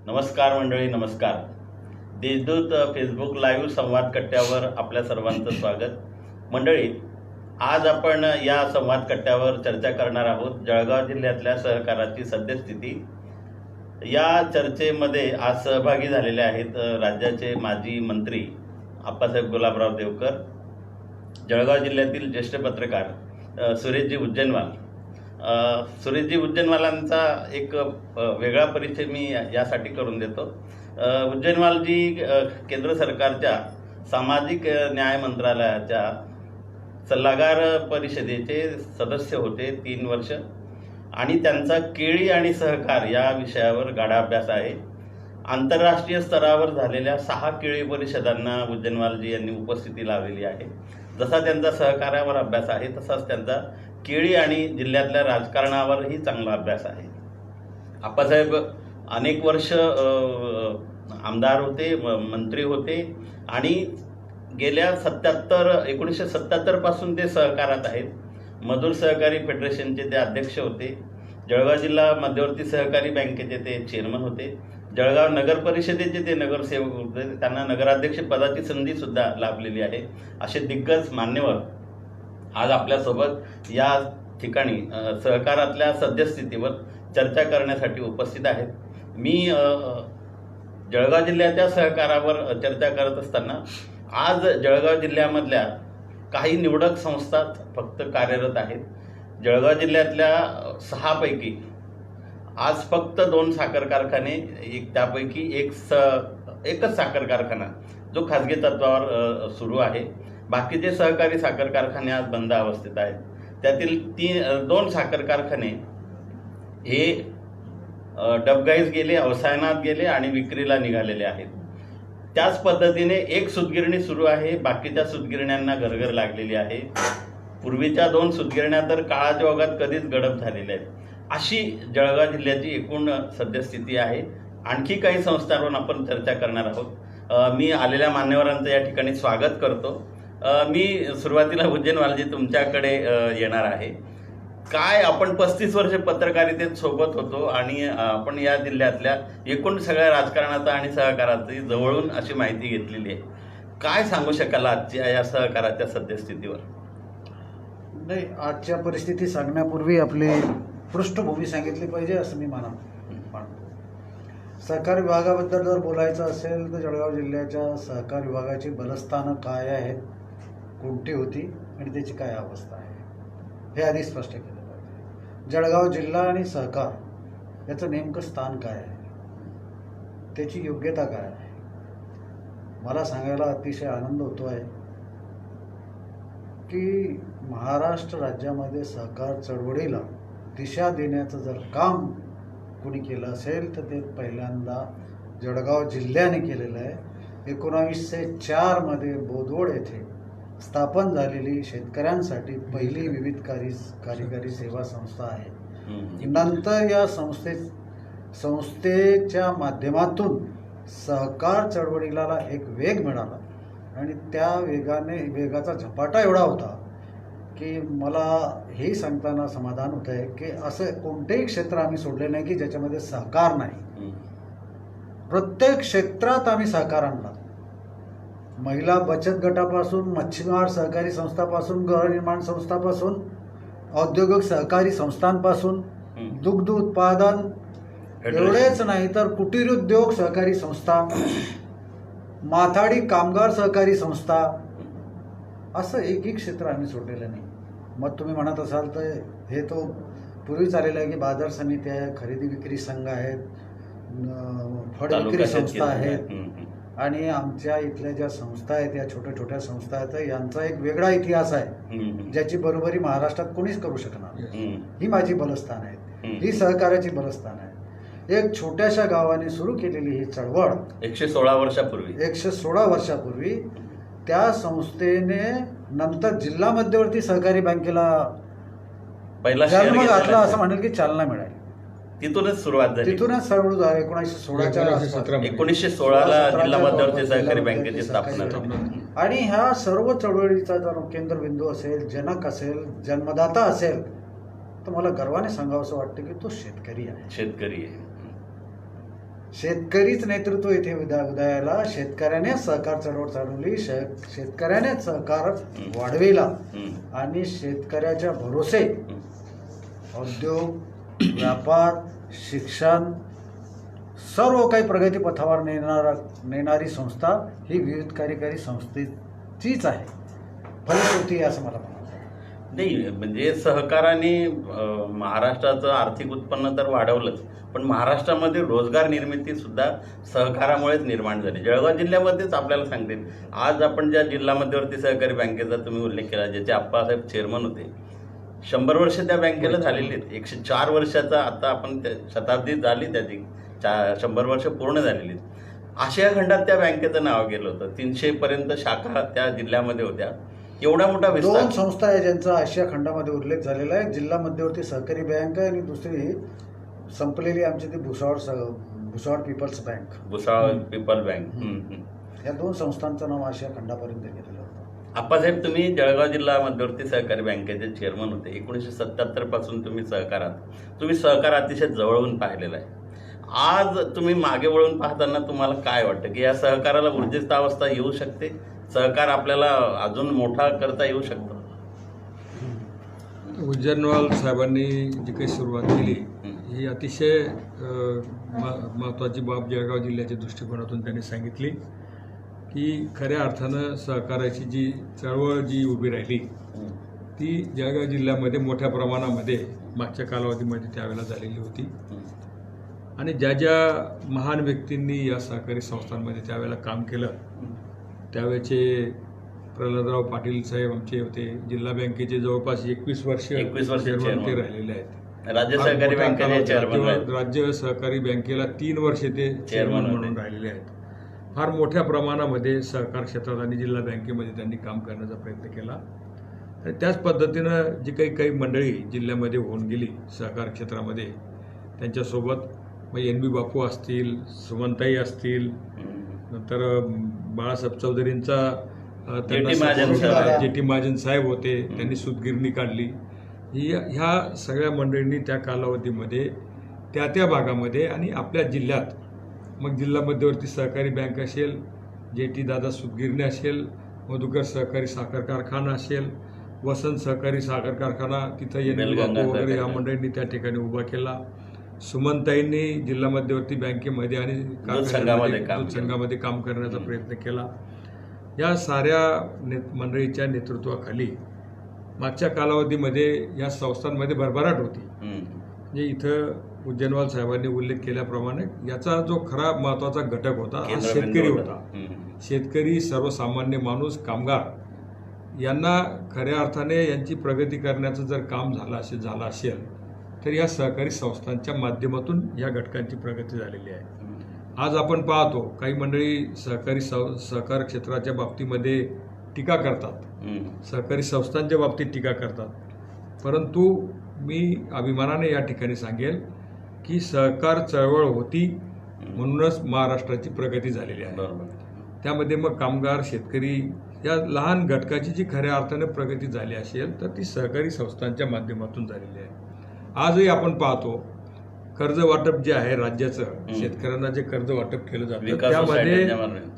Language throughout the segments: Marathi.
नमस्कार मंडळी, नमस्कार. देशदूत फेसबुक लाईव्ह संवाद कट्ट्यावर आपल्या सर्वांचं स्वागत. मंडळी, आज आपण या संवाद कट्ट्यावर चर्चा करणार आहोत जळगाव जिल्ह्यातल्या सहकाराची सद्यस्थिती. या चर्चेमध्ये आज सहभागी झालेले आहेत राज्याचे माजी मंत्री आप्पासाहेब गुलाबराव देवकर, जळगाव जिल्ह्यातील ज्येष्ठ पत्रकार सुरेशजी उज्जैनवाल. सुरेशजी उज्जैनवालांचा एक वेगळा परिचय मी यासाठी करून देतो. उज्जैनवालजी केंद्र सरकारच्या सामाजिक न्याय मंत्रालयाच्या सल्लागार परिषदेचे सदस्य होते 3 वर्ष आणि त्यांचा केळी आणि सहकार या विषयावर गाढा अभ्यास आहे. आंतरराष्ट्रीय स्तरावर झालेल्या 6 केळी परिषदांना उज्जैनवालजी यांनी उपस्थिती लावलेली आहे. जसा त्यांचा सहकार्यावर अभ्यास आहे तसाच त्यांचा केळी आणि जिल्ह्यातल्या राजकारणावरही चांगला अभ्यास आहे. आप्पासाहेब अनेक वर्ष आमदार होते, मंत्री होते आणि गेल्या 1977 पासून ते सहकारात आहेत. मजूर सहकारी फेडरेशनचे ते अध्यक्ष होते. जळगाव जिल्हा मध्यवर्ती सहकारी बँकेचे ते चेअरमन होते. जळगाव नगर परिषदेचे ते नगरसेवक होते. त्यांना नगराध्यक्ष पदाची संधीसुद्धा लाभलेली आहे. असे दिग्गज मान्यवर आज आपल्यासोबत या ठिकाणी सहकारातल्या सद्यस्थितीवर चर्चा करण्यासाठी उपस्थित आहेत. मी जळगाव जिल्ह्याच्या सहकारावर चर्चा करत असताना आज जळगाव जिल्ह्यामधल्या काही निवडक संस्था फक्त कार्यरत आहेत. जळगाव जिल्ह्यातल्या 6 पैकी आज फक्त 2 साखर कारखाने, त्यापैकी एकच साखर कारखाना जो खाजगी तत्वावर सुरू आहे. बाकीचे सहकारी साखर कारखाने आज बंद अवस्थेत आहेत. त्यातील 2 साखर कारखाने हे डबघाईस गेले, अवसायनात गेले आणि विक्रीला निघालेले आहेत. त्याच पद्धतीने एक सूतगिरणी सुरू आहे. बाकीच्या सूतगिरण्यांना घरघर लागलेली आहे. पूर्वीच्या 2 सूतगिरण्या तर काळाच्या ओघात कधीच गडप झालेल्या आहेत. अशी जळगाव जिल्ह्याची एकूण सद्यस्थिती आहे. आणखी काही संस्थांवर आपण चर्चा करणार आहोत. मी आलेल्या मान्यवरांचं या ठिकाणी स्वागत करतो. मी सुरुवातीला उज्जैनवालजी तुमच्याकडे येणार आहे. काय आपण 35 वर्ष पत्रकारितेत सोबत होतो आणि आपण या जिल्ह्यातल्या एकूण सगळ्या राजकारणाचा आणि सहकाराची जवळून अशी माहिती घेतलेली आहे. काय सांगू शकाल आजच्या या सहकाराच्या सद्यस्थितीवर? नाही, आजच्या परिस्थिती सांगण्यापूर्वी आपली पृष्ठभूमी सांगितली पाहिजे असं मी मानतो. सहकार विभागाबद्दल जर बोलायचं असेल तर जळगाव जिल्ह्याच्या सहकार विभागाची बलस्थानं काय आहेत, कोणती होती आणि त्याची काय अवस्था आहे हे आधी स्पष्ट केलं पाहिजे. जळगाव जिल्हा आणि सहकार याचं नेमकं स्थान काय आहे, त्याची योग्यता काय आहे, मला सांगायला अतिशय आनंद होतो आहे की महाराष्ट्र राज्यामध्ये सहकार चळवळीला दिशा देण्याचं जर काम कोणी केलं असेल तर ते पहिल्यांदा जळगाव जिल्ह्याने केलेलं आहे. 1904 मध्ये बोदवड येथे स्थापन झालेली शेतकऱ्यांसाठी पहिली विविध कार्यकारी सेवा संस्था आहे. नंतर या संस्थेच्या माध्यमातून सहकार चळवळीला एक वेग मिळाला आणि त्या वेगाचा झपाटा एवढा होता की मला हे सांगताना समाधान होत आहे की असं कोणतेही क्षेत्र आम्ही सोडले नाही की ज्याच्यामध्ये सहकार नाही. प्रत्येक क्षेत्रात आम्ही सहकार आणला. महिला बचत गटापासून, मच्छीमार सहकारी संस्थापासून, गृहनिर्माण संस्थापासून, औद्योगिक सहकारी संस्थांपासून, दुग्ध उत्पादन एवढेच नाही तर कुटीर उद्योग सहकारी संस्था, माथाडी कामगार सहकारी संस्था, असं एक क्षेत्र आम्ही सोडलेलं नाही. मग तुम्ही म्हणत असाल तर हे तो पूर्वी चाललेलं आहे की बाजार समिती आहे, खरेदी विक्री संघ आहेत, फळ विक्री संस्था आहेत आणि आमच्या इथल्या ज्या संस्था आहेत या छोट्या छोट्या संस्था आहेत यांचा एक वेगळा इतिहास आहे ज्याची बरोबरी महाराष्ट्रात कोणीच करू शकणार. ही माझी बलस्थान आहेत, ही सहकार्याची बलस्थान आहे. एक छोट्याशा गावाने सुरू केलेली ही चळवळ 116 वर्षापूर्वी त्या संस्थेने नंतर जिल्हा मध्यवर्ती सहकारी बँकेला जन्म घातला असं म्हणेल की चालना मिळाली. तिथूनच सुरुवात झाली. तिथूनच सर्व 1916ला जिल्हा मध्यवर्ती सहकारी बँकेची स्थापना झाली. आणि ह्या सर्व चळवळीचा जर केंद्रबिंदू असेल, जनक असेल, जन्मदाता असेल तर मला गर्वाने सांगावं असं वाटतं की तो शेतकरी आहे. शेतकरीच नेतृत्व इथे उदयाला, शेतकऱ्याने सहकार चळवळ चालवली, शेतकऱ्याने सहकार वाढविला आणि शेतकऱ्याच्या भरोसे उद्योग, व्यापार, शिक्षण सर्व काही प्रगती पथावर नेणारी संस्था ही विविध कार्यकारी संस्थेचीच आहे, फलश्रुती असं मला म्हणायचं. नाही, म्हणजे सहकाराने महाराष्ट्राचं आर्थिक उत्पन्न तर वाढवलंच, पण महाराष्ट्रामध्ये रोजगार निर्मिती सुद्धा सहकारामुळेच निर्माण झाली. जळगाव जिल्ह्यामध्येच आपल्याला सांगते, आज आपण ज्या जिल्हा मध्यवर्ती सहकारी बँकेचा तुम्ही उल्लेख केला, ज्याचे आप्पासाहेब चेअरमन होते, 100 वर्ष त्या बँकेला झालेली आहेत. 104 वर्षाचा आता आपण शताब्दी झाली त्याची, 100 वर्ष पूर्ण झालेली आहेत. आशिया खंडात त्या बँकेचं नाव गेलं होतं. 300 पर्यंत शाखा त्या जिल्ह्यामध्ये होत्या. एवढा मोठा विस्तार. 2 संस्था आहे ज्यांचा आशिया खंडामध्ये उल्लेख झालेला आहे. जिल्हा मध्यवर्ती सहकारी बँक आहे आणि दुसरी संपलेली आमची ती Bhusawal people's bank. Bhusawal people bank. या 2 संस्थांचं नाव आशिया खंडापर्यंत गेलेलं होतं. आप्पासाहेब, तुम्ही जळगाव जिल्हा मध्यवर्ती सहकारी बँकेचे चेअरमन होते. 1977 पासून तुम्ही सहकार अतिशय जवळून पाहिलेला आहे. आज तुम्ही मागे वळून पाहताना तुम्हाला काय वाटतं की या सहकाराला ऊर्जित अवस्था येऊ शकते? सहकार आपल्याला अजून मोठा करता येऊ शकतो? उज्जैनवाल साहेबांनी जी काही सुरुवात केली ही अतिशय महत्त्वाची बाब जळगाव जिल्ह्याच्या दृष्टिकोनातून त्यांनी सांगितली की खऱ्या अर्थानं सहकाराची जी चळवळ जी उभी राहिली ती जळगाव जिल्ह्यामध्ये मोठ्या प्रमाणामध्ये मागच्या कालावधीमध्ये त्यावेळेला झालेली होती. आणि ज्या ज्या महान व्यक्तींनी या सहकारी संस्थांमध्ये त्यावेळेला काम केलं, त्यावेळेचे प्रल्हादराव पाटील साहेब आमचे होते. जिल्हा बँकेचे जवळपास 21 वर्ष चेअरमन ते राहिलेले आहेत. राज्य सहकारी बँकेचे चेअरमन, राज्य सहकारी बँकेला 3 वर्ष ते चेअरमन म्हणून राहिलेले आहेत. फार मोठ्या प्रमाणामध्ये सहकार क्षेत्रात आणि जिल्हा बँकेमध्ये त्यांनी काम करण्याचा प्रयत्न केला. आणि त्याच पद्धतीनं जी काही मंडळी जिल्ह्यामध्ये होऊन गेली सहकार क्षेत्रामध्ये, त्यांच्यासोबत मग NB बापू असतील, सुमनताई असतील, नंतर बाळासाहेब चौधरींचा JT महाजन साहेब होते, त्यांनी सूतगिरणी काढली. ह्या सगळ्या मंडळींनी त्या कालावधीमध्ये त्या भागामध्ये आणि आपल्या जिल्ह्यात, मग जिल्हा मध्यवर्ती सहकारी बँक असेल, JT दादा सूतगिरणी असेल, मधुकर सहकारी साखर कारखाना असेल, वसंत सहकारी साखर कारखाना, तिथं NB बापू वगैरे ह्या मंडळींनी त्या ठिकाणी उभा केला. सुमनताईंनी जिल्हा मध्यवर्ती बँकेमध्ये आणि संघामध्ये काम करण्याचा प्रयत्न केला. या साऱ्या मंडळीच्या नेतृत्वाखाली मागच्या कालावधीमध्ये या संस्थांमध्ये भरभराट होती. म्हणजे इथं उज्जैनवाल साहेबांनी उल्लेख केल्याप्रमाणे याचा जो खरा महत्त्वाचा घटक होता हा शेतकरी होता. शेतकरी, सर्वसामान्य माणूस, कामगार यांना खऱ्या अर्थाने यांची प्रगती करण्याचं जर काम झालं असेल तर या सहकारी संस्थांच्या माध्यमातून या घटकांची प्रगती झालेली आहे. आज आपण पाहतो काही मंडळी सहकार क्षेत्राच्या बाबतीमध्ये टीका करतात, सहकारी संस्थांच्या बाबतीत टीका करतात, परंतु मी अभिमानाने या ठिकाणी सांगेल की सहकार चळवळ होती म्हणूनच महाराष्ट्राची प्रगती झालेली आहे. त्यामध्ये मग कामगार, शेतकरी या लहान घटकाची जी खऱ्या अर्थाने प्रगती झाली असेल तर ती सहकारी संस्थांच्या माध्यमातून झालेली आहे. आजही आपण पाहतो कर्ज वाटप जे आहे राज्याचं, शेतकऱ्यांना जे कर्ज वाटप केलं जातं त्यामध्ये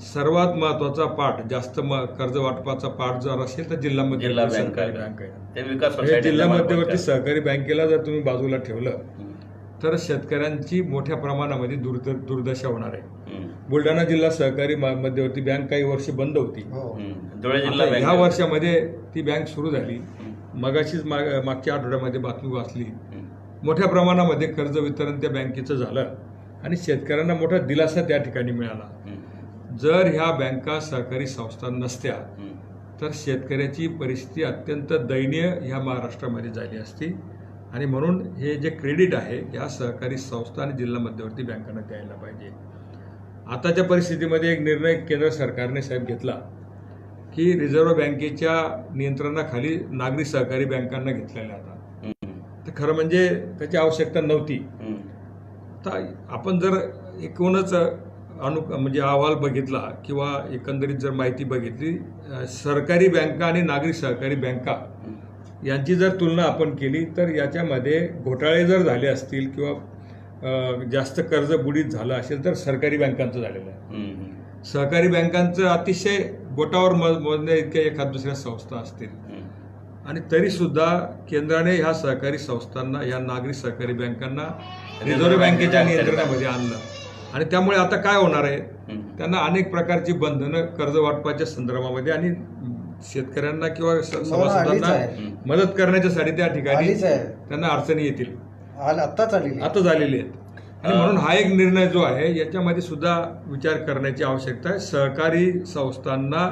सर्वात महत्त्वाचा पाठ, जास्त कर्ज वाटपाचा पाठ जर असेल तर जिल्हा मध्यवर्ती सहकारी बँक आहे. जिल्हा मध्यवर्ती सहकारी बँकेला जर तुम्ही बाजूला ठेवलं तर शेतकऱ्यांची मोठ्या प्रमाणामध्ये दुर्दशा होणार आहे. बुलढाणा जिल्हा सहकारी मध्यवर्ती बँक काही वर्ष बंद होती. ह्या वर्षामध्ये ती बँक सुरू झाली. मगाशीच मागच्या आठवड्यामध्ये बातमी वाचली, मोठ्या प्रमाणामध्ये कर्ज वितरण त्या बँकेचं झालं आणि शेतकऱ्यांना मोठा दिलासा त्या ठिकाणी मिळाला. जर ह्या बँका सहकारी संस्था नसत्या तर शेतकऱ्याची परिस्थिती अत्यंत दयनीय ह्या महाराष्ट्रामध्ये झाली असती. आणि म्हणून हे जे क्रेडिट आहे या सहकारी संस्था आणि जिल्हा मध्यवर्ती बँकांना द्यायला पाहिजे. आताच्या परिस्थितीमध्ये एक निर्णय केंद्र सरकारने साहेब घेतला की रिझर्व्ह बँकेच्या नियंत्रणाखाली नागरी सहकारी बँकांना घेतलेला होता. तर खरं म्हणजे त्याची आवश्यकता नव्हती. तर आपण जर एकूणच म्हणजे अहवाल बघितला किंवा एकंदरीत जर माहिती बघितली, सरकारी बँका आणि नागरी सहकारी बँका यांची जर तुलना आपण केली तर याच्यामध्ये घोटाळे जर झाले असतील किंवा जास्त कर्ज बुडीत झालं असेल तर सरकारी बँकांचं झालेलं आहे. हम्म. सहकारी बँकांचं अतिशय बोटावर मोजण्या इतक्या एखाद दुसऱ्या संस्था असतील आणि तरीसुद्धा केंद्राने ह्या सहकारी संस्थांना, या नागरी सहकारी बँकांना रिझर्व्ह बँकेच्या नियंत्रणामध्ये आणलं आणि त्यामुळे आता काय होणार आहे, त्यांना अनेक प्रकारची बंधनं कर्ज वाटपाच्या संदर्भामध्ये आणि शेतकऱ्यांना किंवा सभासदांना मदत करण्याच्यासाठी त्या ठिकाणी आलीच आहे. त्यांना अडचणी येतील, आत्ताच आली. आता झालेली आहेत. आणि म्हणून हा एक निर्णय जो आहे याच्यामध्ये सुद्धा विचार करण्याची आवश्यकता आहे. सहकारी संस्थांना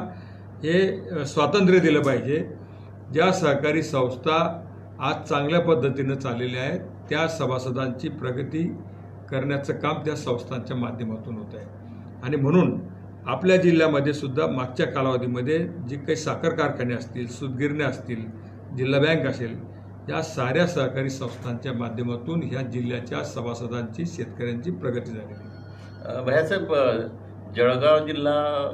हे स्वातंत्र्य दिलं पाहिजे. ज्या सहकारी संस्था आज चांगल्या पद्धतीनं चाललेल्या आहेत त्या सभासदांची प्रगती करण्याचं काम त्या संस्थांच्या माध्यमातून होत आहे. आणि म्हणून आपल्या जिल्ह्यामध्ये सुद्धा मागच्या कालावधीमध्ये जे काही साखर कारखाने असतील, सूतगिरण्या असतील, जिल्हा बँक असेल, या साऱ्या सहकारी संस्थांच्या माध्यमातून ह्या जिल्ह्याच्या सभासदांची, शेतकऱ्यांची प्रगती झाली. भैयासाहेब, जळगाव जिल्हा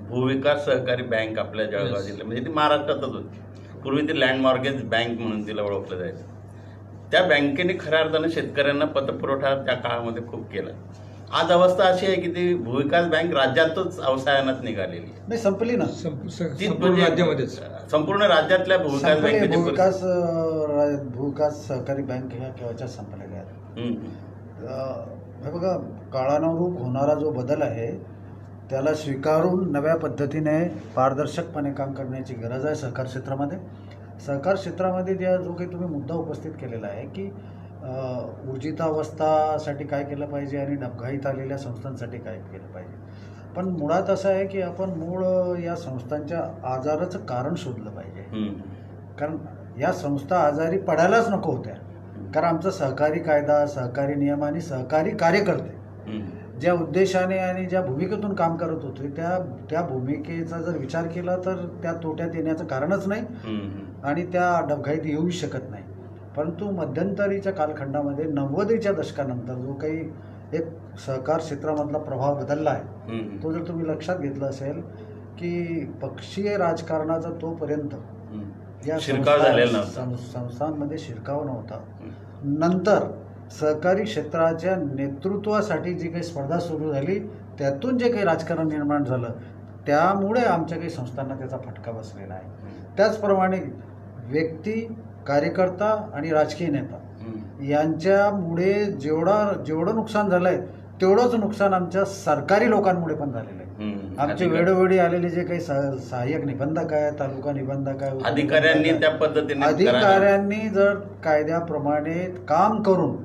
भूविकास सहकारी बँक आपल्या जळगाव जिल्ह्यामध्ये ती महाराष्ट्रातच होती. पूर्वी ती लँड मॉर्गेज बँक म्हणून तिला ओळखलं जायचं. त्या बँकेने खऱ्या अर्थानं शेतकऱ्यांना पतपुरवठा त्या काळामध्ये खूप केला. आज अवस्था अशी आहे की ती भूविकास बँक राज्यातच अवसायानात निघालेली आहे. नाही, संपली ना. संपूर्ण राज्यामध्येच, संपूर्ण राज्यातल्या भूविकास बँकेची भूविकास सहकारी बँक ह्या केव्हाच्या संपलेल्या आहेत. हे बघा, काळानुरूप होणारा जो बदल आहे त्याला स्वीकारून नव्या पद्धतीने पारदर्शकपणे काम करण्याची गरज आहे सहकार क्षेत्रामध्ये. सहकार क्षेत्रामध्ये जो काही तुम्ही मुद्दा उपस्थित केलेला आहे की ऊर्जितावस्थासाठी काय केलं पाहिजे आणि डबघाईत आलेल्या संस्थांसाठी काय केलं पाहिजे, पण मुळात असं आहे की आपण मूळ या संस्थांच्या आजाराचं कारण शोधलं पाहिजे. कारण या संस्था आजारी पडायलाच नको होत्या. कारण आमचा सहकारी कायदा, सहकारी नियम आणि सहकारी कार्यकर्ते ज्या उद्देशाने आणि ज्या भूमिकेतून काम करत होते त्या भूमिकेचा जर विचार केला तर त्या तोट्यात येण्याचं कारणच नाही आणि त्या डबघाईत येऊ शकत नाही. परंतु मध्यंतरीच्या कालखंडामध्ये 90च्या दशकानंतर जो काही एक सहकार क्षेत्रामधला प्रभाव बदलला आहे तो जर तुम्ही लक्षात घेतला असेल की पक्षीय राजकारणाचा तोपर्यंत या संस्थांमध्ये शिरकाव नव्हता. नंतर सहकारी क्षेत्राच्या नेतृत्वासाठी जी काही स्पर्धा सुरू झाली त्यातून जे काही राजकारण निर्माण झालं त्यामुळे आमच्या काही संस्थांना त्याचा फटका बसलेला आहे. त्याचप्रमाणे व्यक्ती, कार्यकर्ता आणि राजकीय नेता यांच्यामुळे जेवढं नुकसान झालं आहे तेवढंच नुकसान आमच्या सरकारी लोकांमुळे पण झालेलं आहे. आमचे वेळोवेळी आलेले जे काही सहाय्यक निबंधक आहे, तालुका निबंधक आहे, अधिकाऱ्यांनी जर कायद्याप्रमाणे काम करून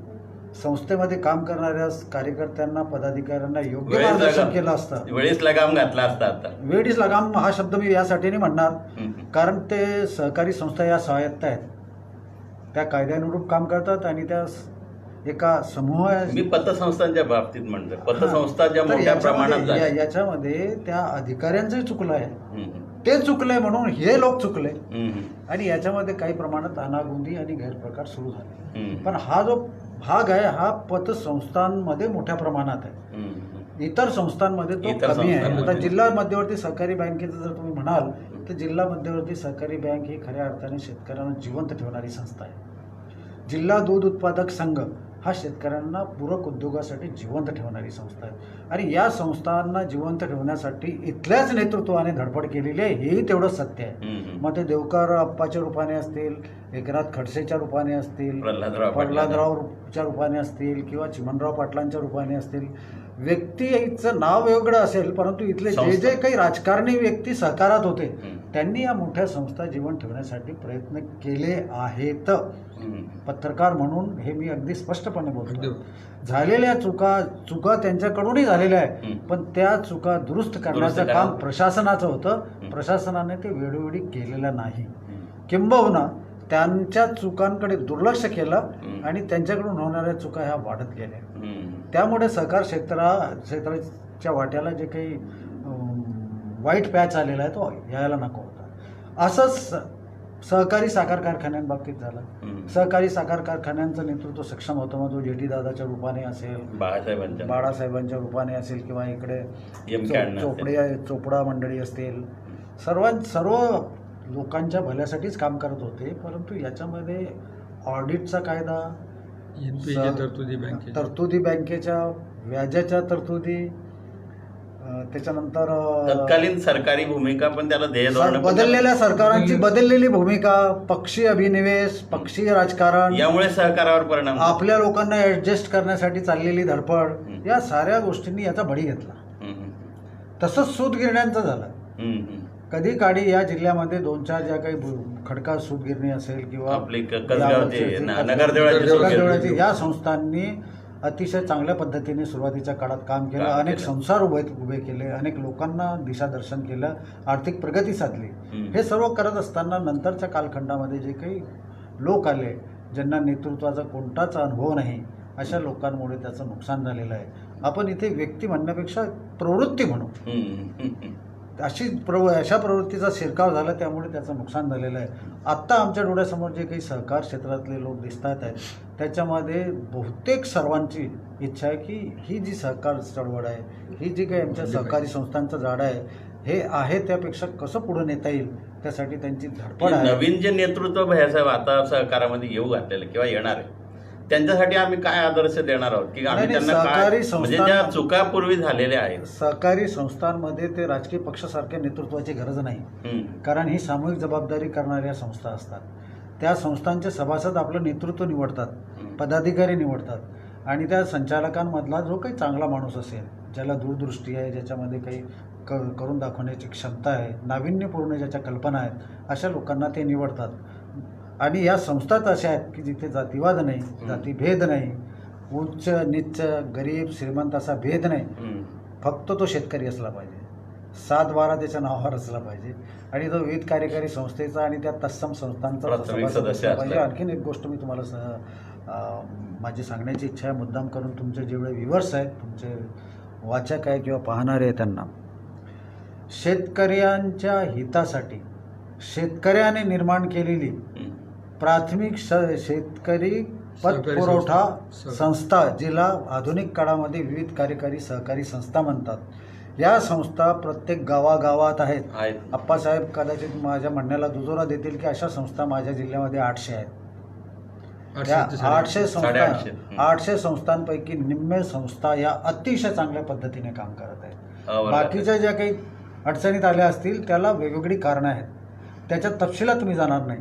संस्थेमध्ये काम करणाऱ्या कार्यकर्त्यांना, पदाधिकाऱ्यांना योग्य मार्गदर्शन केलं असतं, वेळीच लगाम घातला असता. वेळीच लगाम हा शब्द मी यासाठी नाही म्हणणार कारण ते सहकारी संस्था या स्वायत्त आहेत, त्या कायद्यानुरूप काम करतात आणि त्या एका समूह, मी पतसंस्थांच्या बाबतीत म्हणतो, पतसंस्था ज्या मोठ्या प्रमाणात याच्यामध्ये त्या अधिकाऱ्यांचंही चुकलं आहे, ते चुकले म्हणून हे लोक चुकले आणि याच्यामध्ये काही प्रमाणात अनागोंदी आणि गैरप्रकार सुरू झाले. पण हा जो भाग आहे हा पतसंस्थांमध्ये मोठ्या प्रमाणात आहे, इतर संस्थांमध्ये तो कमी आहे. आता जिल्हा मध्यवर्ती सहकारी बँकेचं जर तुम्ही म्हणाल तर जिल्हा मध्यवर्ती सहकारी बँक ही खऱ्या अर्थाने शेतकऱ्यांना जिवंत ठेवणारी संस्था आहे. जिल्हा दूध उत्पादक संघ हा शेतकऱ्यांना पूरक उद्योगासाठी जिवंत ठेवणारी संस्था आहे आणि या संस्थांना जिवंत ठेवण्यासाठी इथल्याच नेतृत्वाने धडपड केलेली आहे, हेही तेवढं सत्य आहे. मग ते देवकर अप्पाच्या रूपाने असतील, एकनाथ खडसेच्या रूपाने असतील, प्रल्हादरावच्या रूपाने असतील किंवा चिमणराव पाटलांच्या रूपाने असतील. व्यक्तीचं नाव वेगळं असेल परंतु इथले जे काही राजकारणी व्यक्ती सहकारात होते त्यांनी या मोठ्या संस्था जीवन ठेवण्यासाठी प्रयत्न केले आहेत. पत्रकार म्हणून हे मी अगदी स्पष्टपणे बोलतो. झालेल्या चुका त्यांच्याकडूनही झालेल्या आहे पण त्या चुका दुरुस्त करण्याचं काम प्रशासनाचं होतं. प्रशासनाने ते वेळोवेळी केलेलं नाही, किंबहुना त्यांच्या चुकांकडे दुर्लक्ष केलं आणि त्यांच्याकडून होणाऱ्या चुका ह्या वाढत गेल्या. त्यामुळे सहकार क्षेत्राच्या वाट्याला जे काही वाईट पॅच आलेला आहे तो यायला नको होता. असंच सहकारी साखर कारखान्यांबाबतीत झालं. सहकारी साखर कारखान्यांचं नेतृत्व सक्षम होतं, मग तो जेटी दादाच्या रूपाने असेल, बाळासाहेबांच्या रूपाने असेल किंवा इकडे चोपडा मंडळी असतील, सर्व लोकांच्या भल्यासाठीच काम करत होते. परंतु याच्यामध्ये ऑडिटचा कायदा, NPA तरतुदी बँकेच्या. तरतुदी बँकेच्या व्याजाच्या तरतुदी, त्याच्यानंतर तत्कालीन सरकारी भूमिका पण त्याला ध्येय धोरण बदललेल्या सरकारांची बदललेली भूमिका, पक्षी अभिनिवेश, पक्षीय राजकारण, यामुळे सहकारावर परिणाम झाला. आपल्या लोकांना ऍडजस्ट करण्यासाठी चाललेली धडपड, या साऱ्या गोष्टींनी याचा बळी घेतला. हम्म, तसंच सूतगिरण्यांचं झालं. हम्म, हम्म. कधी काळी या जिल्ह्यामध्ये 2-4 ज्या काही खडका सूतगिरणी असेल किंवा आपली कसगावची, नगरदेवळाची नगरदेवळाची, या संस्थांनी अतिशय चांगल्या पद्धतीने सुरुवातीच्या काळात काम केलं. काम अनेक केलं. संसार उभे केले, अनेक लोकांना दिशादर्शन केलं, आर्थिक प्रगती साधली. हम्म. हे सर्व करत असताना नंतरच्या कालखंडामध्ये जे काही लोक आले, ज्यांना नेतृत्वाचा कोणताच अनुभव नाही, अशा लोकांमुळे त्याचं नुकसान झालेलं आहे. आपण इथे व्यक्ती म्हणण्यापेक्षा प्रवृत्ती म्हणू, अशा प्रवृत्तीचा शिरकाव झाला, त्यामुळे त्याचं नुकसान झालेलं आहे. आत्ता आमच्या डोळ्यासमोर जे काही सहकार क्षेत्रातले लोक दिसतात आहेत, त्याच्यामध्ये बहुतेक सर्वांची इच्छा आहे की ही जी सहकार चळवळ आहे, ही जी काही आमच्या सहकारी संस्थांचं जाडं आहे, हे आहे त्यापेक्षा कसं पुढे नेता येईल, त्यासाठी त्यांची धडपड आहे. नवीन जे नेतृत्व भैयासाहेब आता सहकारामध्ये येऊ घातलेलं किंवा येणार आहे, त्यांच्यासाठी आम्ही काय आदर्श देणार आहोत की आम्ही नाही, त्यांना काय, सहकारी म्हणजे संस्था- ज्या चुका पूर्वी झालेल्या आहेत. सहकारी संस्थांमध्ये ते राजकीय पक्षासारख्या नेतृत्वाची गरज नाही, हम्म. कारण ही सामूहिक जबाबदारी करणाऱ्या संस्था असतात. त्या संस्थांचे सभासद आपलं नेतृत्व निवडतात, पदाधिकारी निवडतात, आणि त्या संचालकांमधला जो काही चांगला माणूस असेल, ज्याला दूरदृष्टी आहे, ज्याच्यामध्ये काही करून दाखवण्याची क्षमता आहे, नाविन्यपूर्ण ज्याच्या कल्पना आहेत, अशा लोकांना ते निवडतात. आणि या संस्थाच अशा आहेत की जिथे जातीवाद नाही, जातीभेद नाही, उच्च नीच, गरीब श्रीमंत असा भेद नाही. हम्म. फक्त तो शेतकरी असला पाहिजे, 7-12 त्याच्या नावावर असला पाहिजे, आणि तो विविध कार्यकारी संस्थेचा आणि त्या तत्सम संस्थांचा प्राथमिक सभासद सदस्य असला पाहिजे. असला. आणखीन एक गोष्ट मी तुम्हाला माझी सांगण्याची इच्छा आहे, मुद्दाम करून तुमचे जेवढे व्ह्युअर्स आहेत, तुमचे वाचक आहे किंवा पाहणारे आहेत, त्यांना शेतकऱ्यांच्या हितासाठी शेतकऱ्याने निर्माण केलेली हम्म. प्राथमिक शेतकरी सहकारी पतपुरवठा संस्था. संस्था, जिला आधुनिक काळामध्ये विविध कार्यकारी सहकारी संस्था म्हणतात, या संस्था प्रत्येक गावागावात आहेत. आहेत. आप्पासाहेब कदाचित माझ्या म्हणण्याला दुजोरा देतील की अशा संस्था माझ्या जिल्ह्यामध्ये 800 आहेत. त्या 800 संस्था, 850. 800 संस्थांपैकी निम्मे संस्था या अतिशय चांगल्या पद्धतीने काम करत आहेत. बरोबर. बाकीच्या ज्या काही अडचणीत आल्या असतील त्याला वेगवेगळी कारणं आहेत, त्याच्या तपशिलात मी जाणार नाही.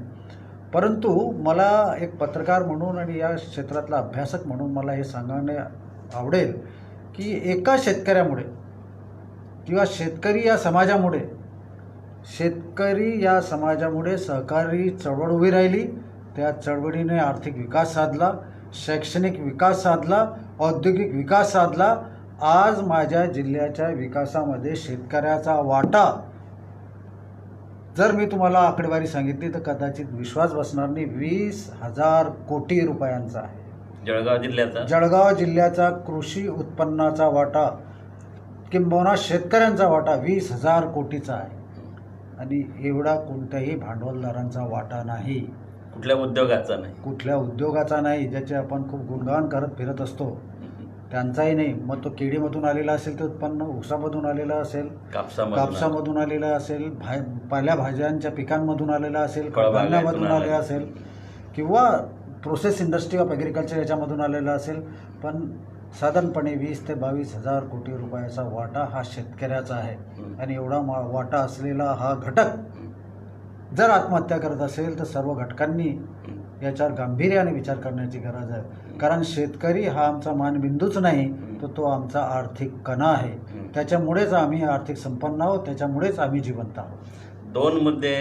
परंतु मला एक पत्रकार म्हणून आणि या क्षेत्रातला अभ्यासक म्हणून मला हे सांगणे आवडेल की एका शेतकऱ्यामुळे किंवा शेतकरी या समाजामुळे सहकारी चळवळ उभी राहिली. त्या चळवळीने आर्थिक विकास साधला, शैक्षणिक विकास साधला, औद्योगिक विकास साधला. आज माझ्या जिल्ह्याच्या विकासामध्ये शेतकऱ्याचा वाटा, जर मी तुम्हाला आकडेवारी सांगितली तर कदाचित विश्वास बसणार नाही, 20,000 कोटी रुपयांचा आहे. जळगाव जिल्ह्याचा कृषी उत्पन्नाचा वाटा किंबहुना शेतकऱ्यांचा वाटा 20,000 कोटीचा आहे. आणि एवढा कोणत्याही भांडवलदारांचा वाटा नाही, कुठल्या उद्योगाचा नाही, कुठल्या उद्योगाचा नाही, ज्याचे आपण खूप गुणगान करत फिरत असतो, त्यांचाही नाही. मग तो केळीमधून आलेला असेल तर उत्पन्न, ऊसामधून आलेलं असेल, कापसामधून आलेलं असेल, पालेभाज्यांच्या पिकांमधून आलेलं असेल, कडधान्यामधून आलेलं असेल, किंवा प्रोसेस इंडस्ट्री ऑफ ॲग्रिकल्चर याच्यामधून आलेलं असेल. पण साधारणपणे 20 ते 22,000 कोटी रुपयाचा वाटा हा शेतकऱ्याचा आहे. आणि एवढा वाटा असलेला हा घटक जर आत्महत्या करत असेल तर सर्व घटकांनी याच्यावर गांभीर्याने विचार करण्याची गरज आहे. कारण शेतकरी हा आमचा मानबिंदूच नाही, तर तो आमचा आर्थिक कणा आहे. त्याच्यामुळेच आम्ही आर्थिक संपन्न आहोत, त्याच्यामुळेच आम्ही जिवंत आहोत. 2 मुद्दे